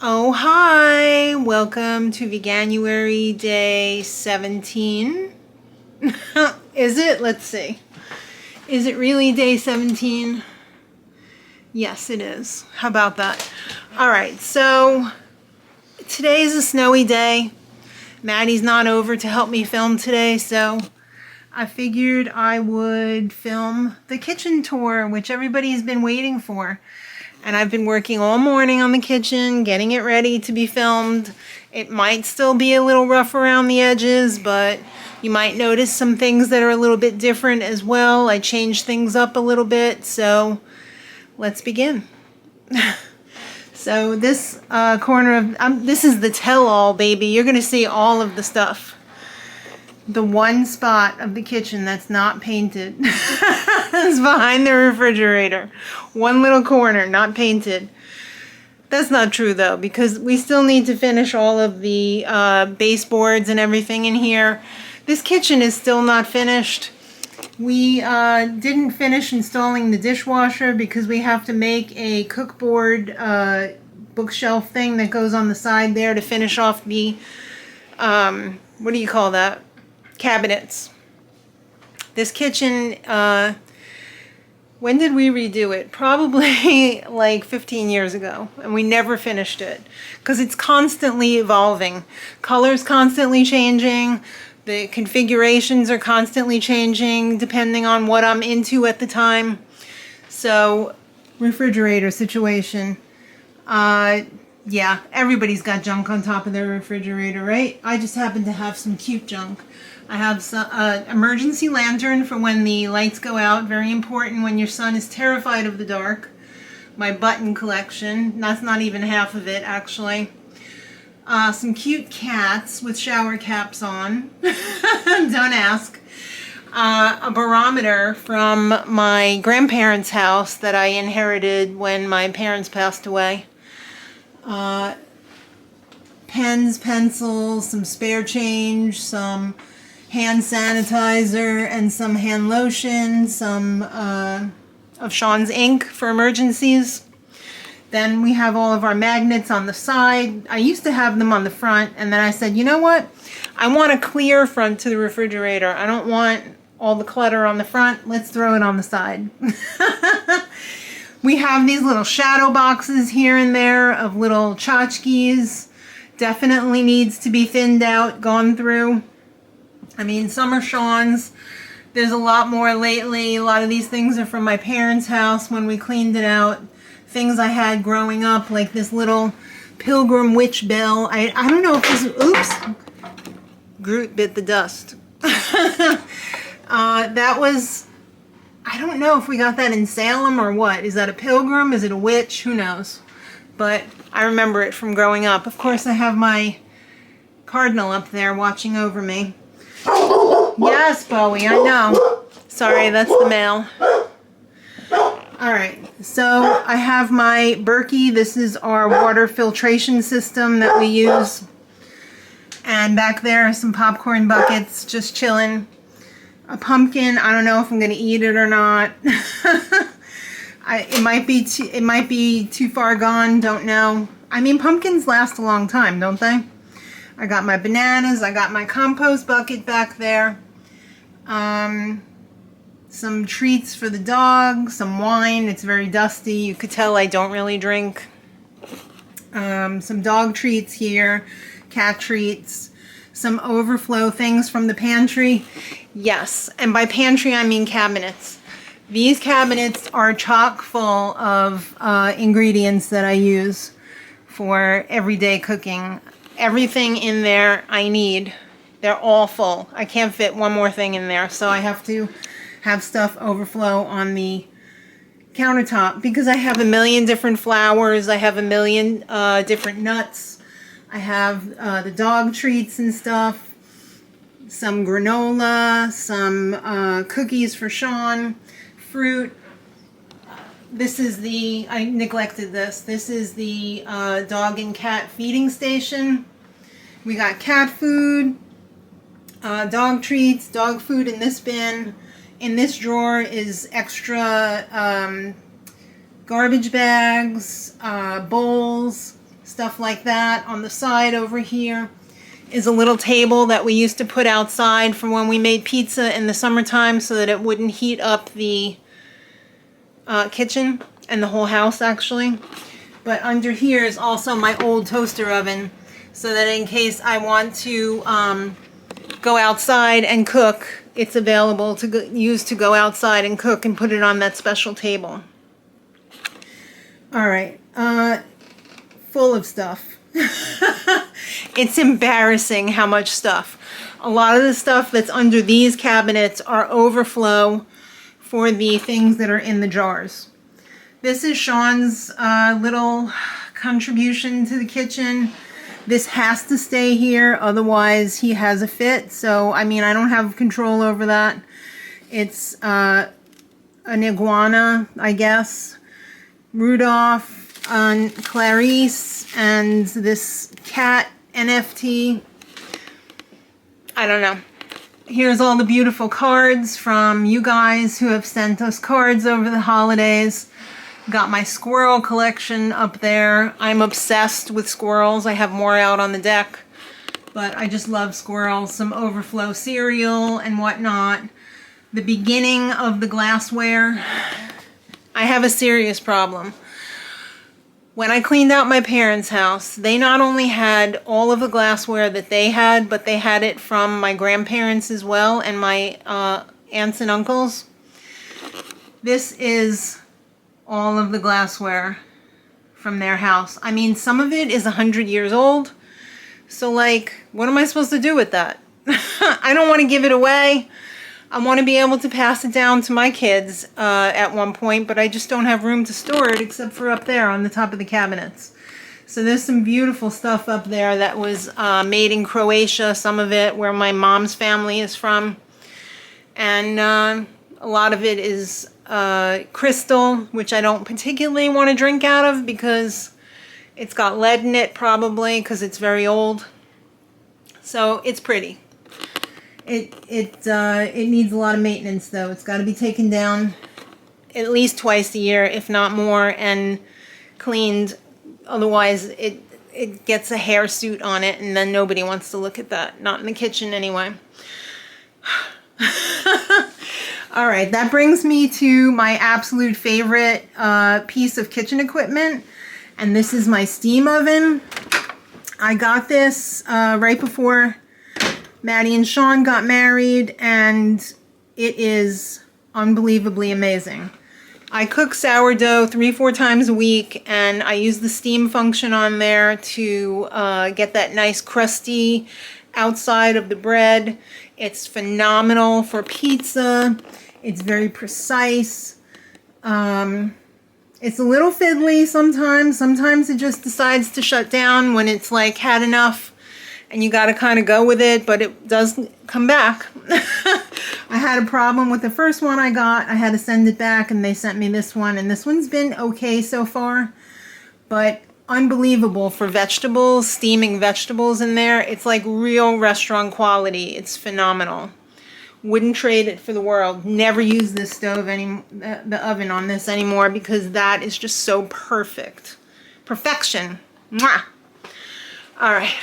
Oh, hi! Welcome to Veganuary day 17. Is it? Let's see. Is it really day 17? Yes, it is. How about that? Alright, so today is a snowy day. Maddie's not over to help me film today, so I figured I would film the kitchen tour, which everybody's been waiting for. And I've been working all morning on the kitchen, getting it ready to be filmed. It might still be a little rough around the edges, but you might notice some things that are a little bit different as well. I changed things up a little bit, so let's begin. So this corner of, this is the tell-all, baby. You're gonna see all of the stuff. The one spot of the kitchen that's not painted is behind the refrigerator. One little corner, not painted. That's not true though, because we still need to finish all of the baseboards and everything in here. This kitchen is still not finished. We didn't finish installing the dishwasher because we have to make a cookboard bookshelf thing that goes on the side there to finish off the, what do you call that? Cabinets. This kitchen, when did we redo it? Probably like 15 years ago, and we never finished it because it's constantly evolving. Colors constantly changing. The configurations are constantly changing depending on what I'm into at the time. So, refrigerator situation. Yeah, everybody's got junk on top of their refrigerator, right? I just happen to have some cute junk. I have some emergency lantern for when the lights go out. Very important when your son is terrified of the dark. My button collection. That's not even half of it, actually. Some cute cats with shower caps on. Don't ask. A barometer from my grandparents' house that I inherited when my parents passed away. Pens, pencils, some spare change, some hand sanitizer, and some hand lotion, some of Sean's ink for emergencies. Then we have all of our magnets on the side. I used to have them on the front, and then I said, you know what? I want a clear front to the refrigerator. I don't want all the clutter on the front. Let's throw it on the side. We have these little shadow boxes here and there of little tchotchkes. Definitely needs to be thinned out, gone through. I mean, some are Sean's. There's a lot more lately. A lot of these things are from my parents' house when we cleaned it out. Things I had growing up, like this little pilgrim witch bell. I don't know if this, oops, Groot bit the dust. That was, I don't know if we got that in Salem or what. Is that a pilgrim? Is it a witch? Who knows? But I remember it from growing up. Of course, I have my cardinal up there watching over me. Yes, Bowie, I know. Sorry, that's the mail. Alright, so I have my Berkey. This is our water filtration system that we use. And back there are some popcorn buckets just chilling. A pumpkin. I don't know if I'm going to eat it or not. It might be too far gone. Don't know. I mean, pumpkins last a long time, don't they? I got my bananas. I got my compost bucket back there. Some treats for the dog. Some wine. It's very dusty. You could tell I don't really drink. Some dog treats here. Cat treats. Some overflow things from the pantry. Yes, and by pantry I mean cabinets. These cabinets are chock full of ingredients that I use for everyday cooking. Everything in there I need. They're all full. I can't fit one more thing in there, so I have to have stuff overflow on the countertop because I have a million different flours. I have a million different nuts. I have the dog treats and stuff, some granola, some cookies for Sean, fruit. This is the, I neglected this. This is the dog and cat feeding station. We got cat food, dog treats, dog food in this bin. In this drawer is extra garbage bags, bowls, stuff like that. On the side over here is a little table that we used to put outside for when we made pizza in the summertime so that it wouldn't heat up the kitchen and the whole house actually. But under here is also my old toaster oven so that in case I want to go outside and cook, it's available to use to go outside and cook and put it on that special table. All right, full of stuff. It's embarrassing how much stuff. A lot of the stuff that's under these cabinets are overflow for the things that are in the jars. This is Sean's little contribution to the kitchen. This has to stay here, otherwise he has a fit. So, I mean, I don't have control over that. It's an iguana, I guess. Rudolph, Clarice, and this cat NFT. I don't know. Here's all the beautiful cards from you guys who have sent us cards over the holidays. Got my squirrel collection up there. I'm obsessed with squirrels. I have more out on the deck, but I just love squirrels. Some overflow cereal and whatnot. The beginning of the glassware. I have a serious problem. When I cleaned out my parents' house, they not only had all of the glassware that they had, but they had it from my grandparents as well and my aunts and uncles. This is all of the glassware from their house. I mean, some of it is 100 years old. So, like, what am I supposed to do with that? I don't want to give it away. I want to be able to pass it down to my kids at one point, but I just don't have room to store it except for up there on the top of the cabinets. So there's some beautiful stuff up there that was made in Croatia, some of it where my mom's family is from. And a lot of it is crystal, which I don't particularly want to drink out of because it's got lead in it probably because it's very old. So it's pretty. It needs a lot of maintenance though. It's got to be taken down at least twice a year, if not more, and cleaned. Otherwise, it gets a hair suit on it, and then nobody wants to look at that. Not in the kitchen anyway. All right, that brings me to my absolute favorite piece of kitchen equipment, and this is my steam oven. I got this right before Maddie and Sean got married, and it is unbelievably amazing. I cook sourdough 3-4 times a week, and I use the steam function on there to get that nice crusty outside of the bread. It's phenomenal for pizza. It's very precise. It's a little fiddly sometimes. Sometimes it just decides to shut down when it's like had enough. And you got to kind of go with it, but it does come back. I had a problem with the first one I got. I had to send it back, and they sent me this one. And this one's been okay so far, but unbelievable for vegetables, steaming vegetables in there. It's like real restaurant quality. It's phenomenal. Wouldn't trade it for the world. Never use this stove the oven on this anymore because that is just so perfect. Perfection. Mwah! All right.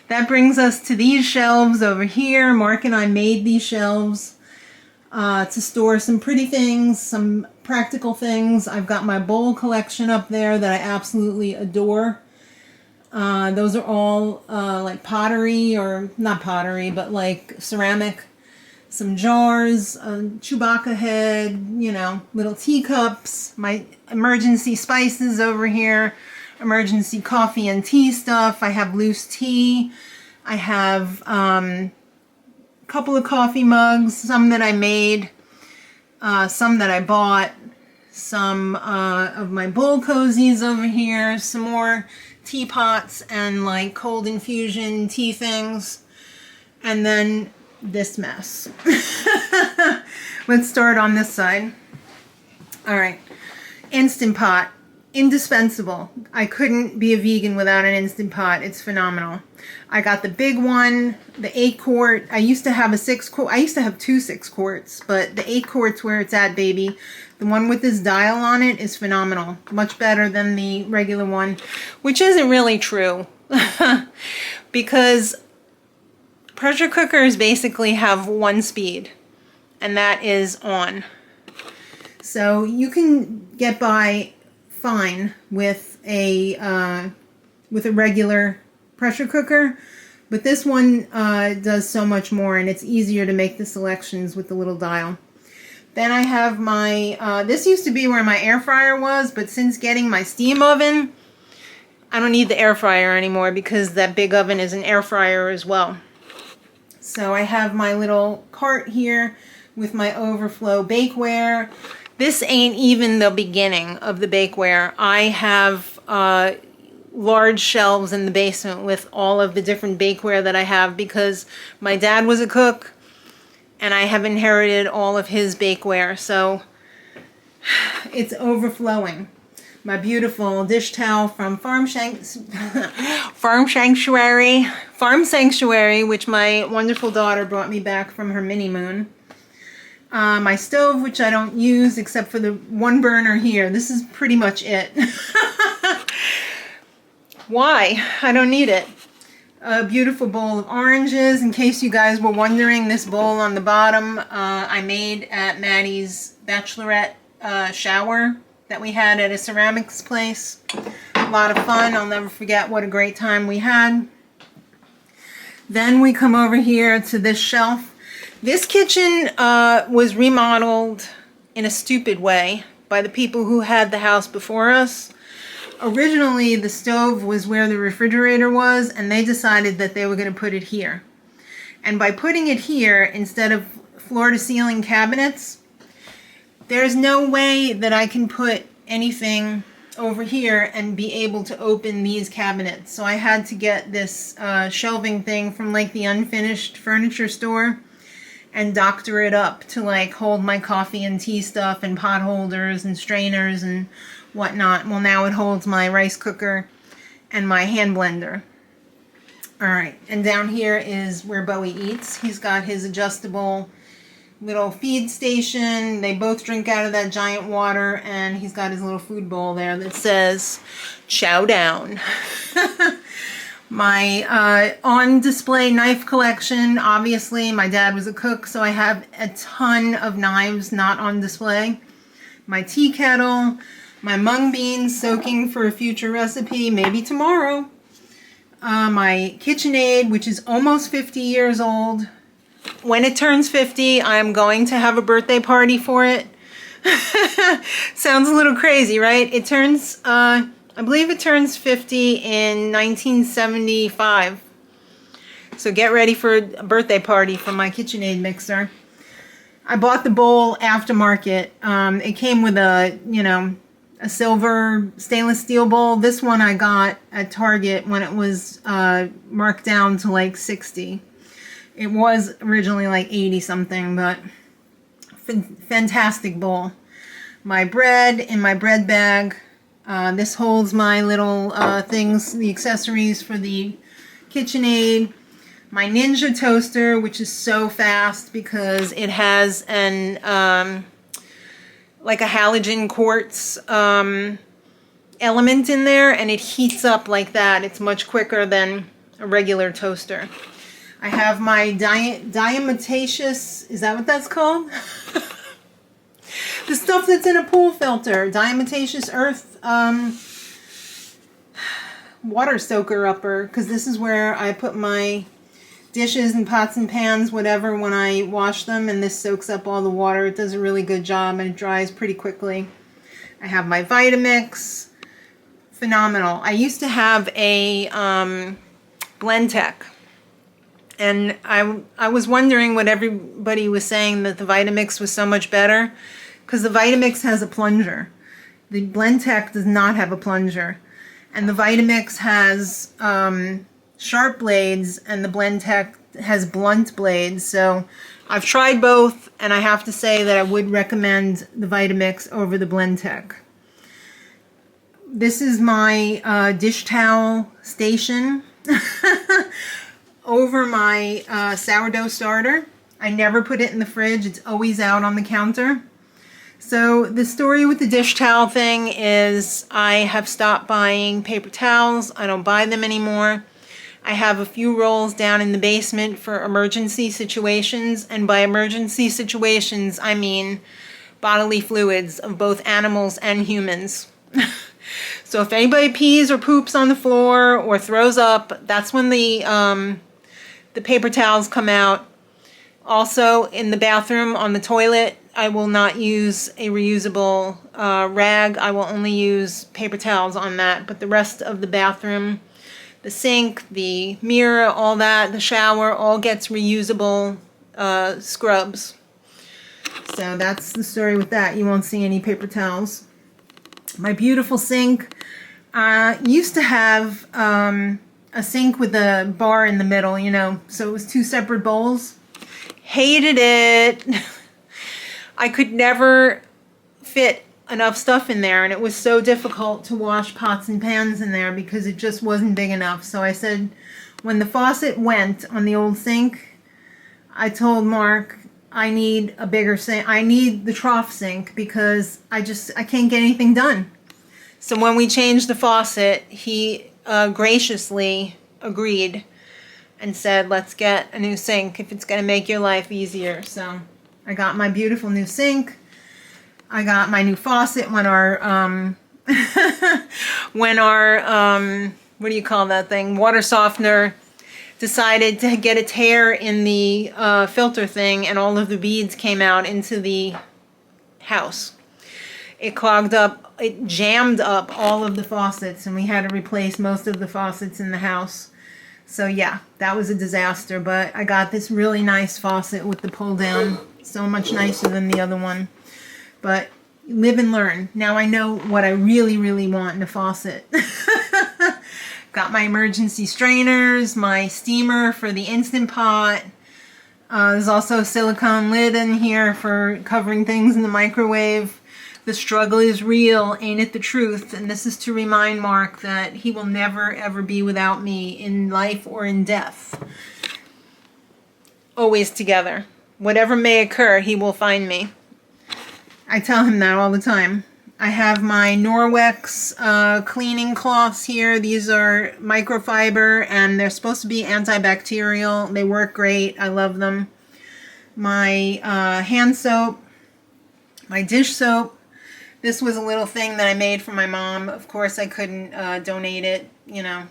That brings us to these shelves over here. Mark and I made these shelves to store some pretty things, some practical things. I've got my bowl collection up there that I absolutely adore. Those are all like pottery, or not pottery, but like ceramic. Some jars, a Chewbacca head, you know, little teacups, my emergency spices over here. Emergency coffee and tea stuff. I have loose tea. I have a couple of coffee mugs, some that I made, some that I bought, some of my bowl cozies over here, some more teapots and like cold infusion tea things, and then this mess. Let's start on this side. All right, Instant Pot. indispensable. I couldn't be a vegan without an Instant Pot. It's phenomenal. I got the big one, the 8-quart. I used to have a 6-quart. I used to have 2 6-quarts, but the 8 quarts where it's at, baby. The one with this dial on it is phenomenal. Much better than the regular one, which isn't really true. Because pressure cookers basically have one speed, and that is on. So you can get by fine with a regular pressure cooker, but this one does so much more, and it's easier to make the selections with the little dial. Then I have my, this used to be where my air fryer was, but since getting my steam oven, I don't need the air fryer anymore because that big oven is an air fryer as well. So I have my little cart here with my overflow bakeware. This ain't even the beginning of the bakeware. I have large shelves in the basement with all of the different bakeware that I have because my dad was a cook and I have inherited all of his bakeware. So it's overflowing. My beautiful dish towel from Farm Sanctuary, which my wonderful daughter brought me back from her mini moon. My stove, which I don't use except for the one burner here. This is pretty much it. Why? I don't need it. A beautiful bowl of oranges. In case you guys were wondering, this bowl on the bottom I made at Maddie's bachelorette shower that we had at a ceramics place. A lot of fun. I'll never forget what a great time we had. Then we come over here to this shelf. This kitchen was remodeled in a stupid way by the people who had the house before us. Originally, the stove was where the refrigerator was, and they decided that they were going to put it here. And by putting it here, instead of floor-to-ceiling cabinets, there's no way that I can put anything over here and be able to open these cabinets. So I had to get this shelving thing from like the Unfinished Furniture store and doctor it up to like hold my coffee and tea stuff and pot holders and strainers and whatnot. Well, now it holds my rice cooker and my hand blender. All right, and down here is where Bowie eats. He's got his adjustable little feed station. They both drink out of that giant water, and he's got his little food bowl there that says chow down. My on display knife collection. Obviously my dad was a cook, so I have a ton of knives not on display. My tea kettle, my mung beans soaking for a future recipe, maybe tomorrow. My KitchenAid, which is almost 50 years old. When it turns 50, I'm going to have a birthday party for it. Sounds a little crazy, right? It turns, I believe it turns 50 in 1975. So get ready for a birthday party from my KitchenAid mixer. I bought the bowl aftermarket. It came with a, you know, a silver stainless steel bowl. This one I got at Target when it was marked down to like 60. It was originally like 80 something, but fantastic bowl. My bread in my bread bag. This holds my little things, the accessories for the KitchenAid. My Ninja toaster, which is so fast because it has an like a halogen quartz element in there, and it heats up like that. It's much quicker than a regular toaster. I have my diatomaceous, is that what that's called? The stuff that's in a pool filter. Diatomaceous earth water soaker upper, because this is where I put my dishes and pots and pans, whatever, when I wash them, and this soaks up all the water. It does a really good job, and it dries pretty quickly. I have my Vitamix. Phenomenal. I used to have a Blendtec, and I was wondering what everybody was saying, that the Vitamix was so much better, because the Vitamix has a plunger. The Blendtec does not have a plunger, and the Vitamix has sharp blades, and the Blendtec has blunt blades. So I've tried both, and I have to say that I would recommend the Vitamix over the Blendtec. this is my dish towel station over my sourdough starter. I never put it in the fridge. It's always out on the counter. So the story with the dish towel thing is I have stopped buying paper towels. I don't buy them anymore. I have a few rolls down in the basement for emergency situations, and by emergency situations I mean bodily fluids of both animals and humans. So if anybody pees or poops on the floor or throws up, that's when the paper towels come out. Also in the bathroom on the toilet, I will not use a reusable rag. I will only use paper towels on that, but the rest of the bathroom, the sink, the mirror, all that, the shower, all gets reusable scrubs. So that's the story with that. You won't see any paper towels. My beautiful sink used to have a sink with a bar in the middle, you know, so it was two separate bowls. Hated it. I could never fit enough stuff in there, and it was so difficult to wash pots and pans in there because it just wasn't big enough. So I said, when the faucet went on the old sink, I told Mark, I need a bigger sink. I need the trough sink because I can't get anything done. So when we changed the faucet, he graciously agreed and said, let's get a new sink if it's going to make your life easier. So I got my beautiful new sink. I got my new faucet when our what do you call that thing? Water softener decided to get a tear in the filter thing, and all of the beads came out into the house. It clogged up, it jammed up all of the faucets, and we had to replace most of the faucets in the house. So yeah, that was a disaster, but I got this really nice faucet with the pull down, so much nicer than the other one. But live and learn. Now I know what I really, really want in a faucet. Got my emergency strainers, my steamer for the Instant Pot. There's also a silicone lid in here for covering things in the microwave. The struggle is real, ain't it the truth? And this is to remind Mark that he will never ever be without me in life or in death. Always together. Whatever may occur, he will find me. I tell him that all the time. I have my Norwex cleaning cloths here. These are microfiber and they're supposed to be antibacterial. They work great. I love them. My hand soap, my dish soap. This was a little thing that I made for my mom. Of course, I couldn't donate it, you know.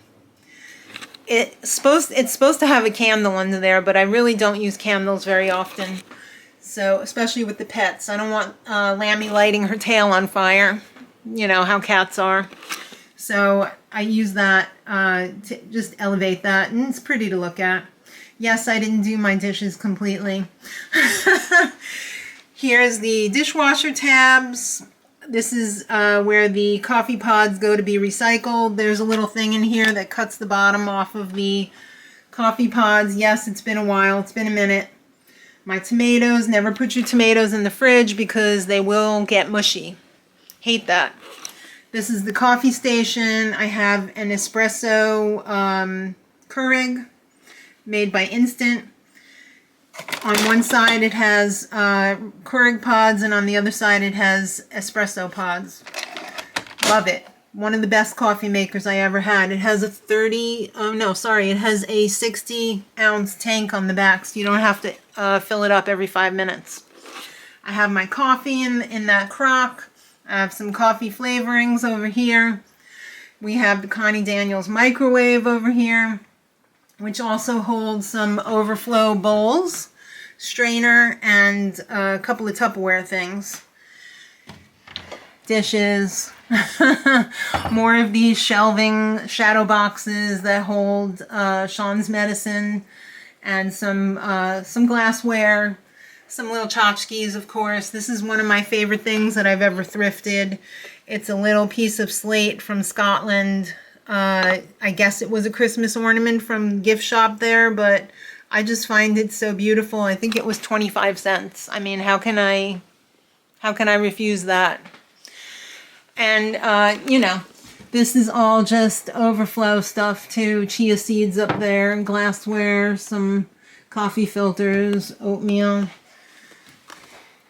It's supposed to have a candle under there, but I really don't use candles very often. So, especially with the pets. I don't want Lammy lighting her tail on fire. You know how cats are. So, I use that to just elevate that. And it's pretty to look at. Yes, I didn't do my dishes completely. Here's the dishwasher tabs. This is where the coffee pods go to be recycled. There's a little thing in here that cuts the bottom off of the coffee pods. Yes, it's been a while. It's been a minute. My tomatoes. Never put your tomatoes in the fridge because they will get mushy. Hate that. This is the coffee station. I have an espresso Keurig made by Instant. On one side it has Keurig pods, and on the other side it has espresso pods. Love it. One of the best coffee makers I ever had. It has a it has a 60-ounce tank on the back, so you don't have to fill it up every 5 minutes. I have my coffee in that crock. I have some coffee flavorings over here. We have the Connie Daniels microwave over here, which also holds some overflow bowls, strainer, and a couple of Tupperware things. Dishes. More of these shelving shadow boxes that hold Sean's medicine, and some glassware, some little tchotchkes, of course. This is one of my favorite things that I've ever thrifted. It's a little piece of slate from Scotland. I guess it was a Christmas ornament from gift shop there, but I just find it so beautiful. I think it was 25 cents. I mean, how can I refuse that? And, you know, This is all just overflow stuff too. Chia seeds up there, glassware, some coffee filters, oatmeal.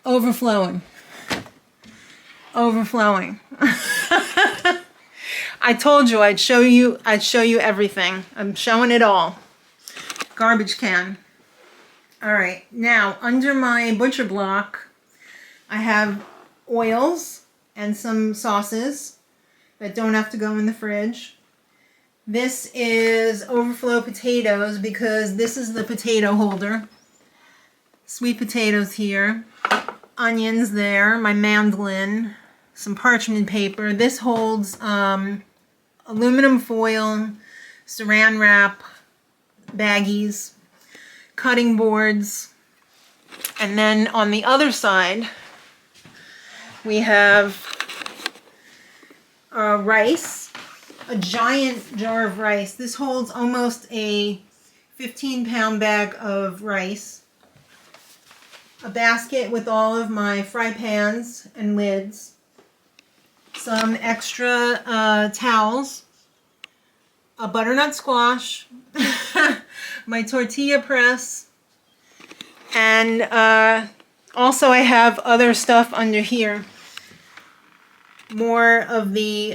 Overflowing. Overflowing. I told you I'd show you everything. I'm showing it all. Garbage can. All right, now under my butcher block, I have oils and some sauces that don't have to go in the fridge. This is overflow potatoes because this is the potato holder. Sweet potatoes here, onions there, my mandolin, some parchment paper. This holds aluminum foil, saran wrap, baggies, cutting boards, and then on the other side we have rice, a giant jar of rice. This holds almost a 15-pound bag of rice, a basket with all of my fry pans and lids, some extra towels, a butternut squash, my tortilla press, and also I have other stuff under here. More of the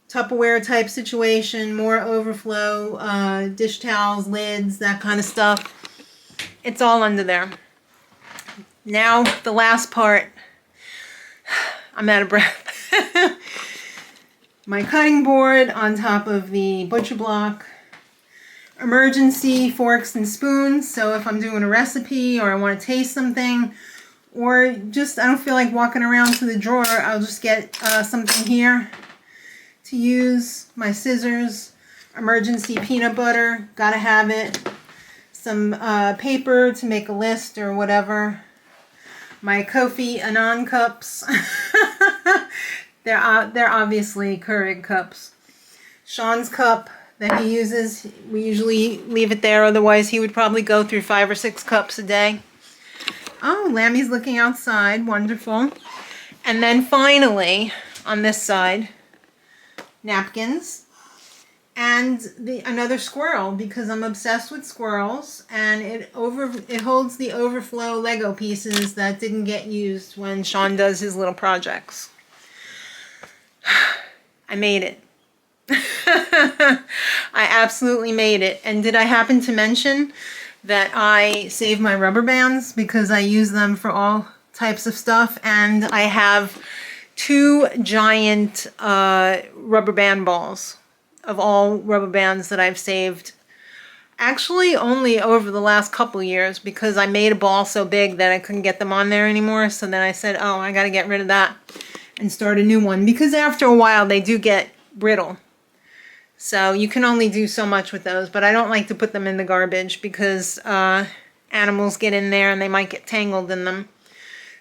Tupperware type situation, more overflow, dish towels, lids, that kind of stuff. It's all under there. Now the last part, I'm out of breath. My cutting board on top of the butcher block. Emergency forks and spoons, so if I'm doing a recipe or I want to taste something, or just I don't feel like walking around to the drawer, I'll just get something here to use. My scissors, emergency peanut butter, gotta have it. Some paper to make a list or whatever. My Kofi Annan cups. They're obviously Keurig cups. Sean's cup that he uses, we usually leave it there, otherwise he would probably go through 5 or 6 cups a day. Oh, Lammy's looking outside, wonderful. And then finally, on this side, napkins. And another squirrel, because I'm obsessed with squirrels, and it holds the overflow Lego pieces that didn't get used when Sean does his little projects. I made it. I absolutely made it. And did I happen to mention that I save my rubber bands because I use them for all types of stuff, and I have 2 giant rubber band balls of all rubber bands that I've saved. Actually only over the last couple years, because I made a ball so big that I couldn't get them on there anymore, so then I said, oh, I gotta get rid of that and start a new one, because after a while they do get brittle. So you can only do so much with those, but I don't like to put them in the garbage because animals get in there and they might get tangled in them.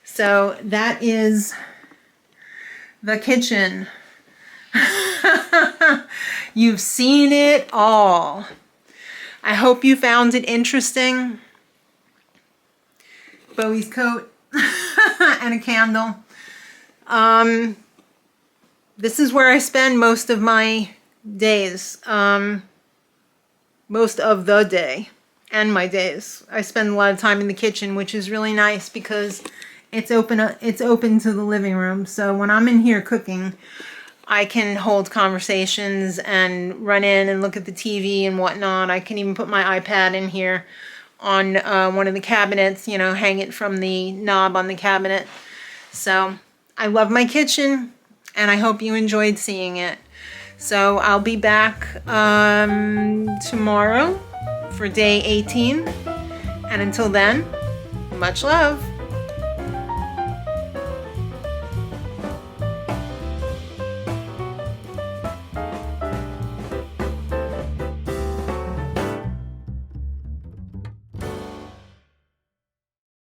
So that is the kitchen. You've seen it all. I hope you found it interesting. Bowie's coat and a candle. This is where I spend most of my days, most of the day and my days. I spend a lot of time in the kitchen, which is really nice because it's open to the living room. So when I'm in here cooking, I can hold conversations and run in and look at the TV and whatnot. I can even put my iPad in here on one of the cabinets, you know, hang it from the knob on the cabinet. So I love my kitchen, and I hope you enjoyed seeing it. So I'll be back tomorrow for day 18. And until then, much love.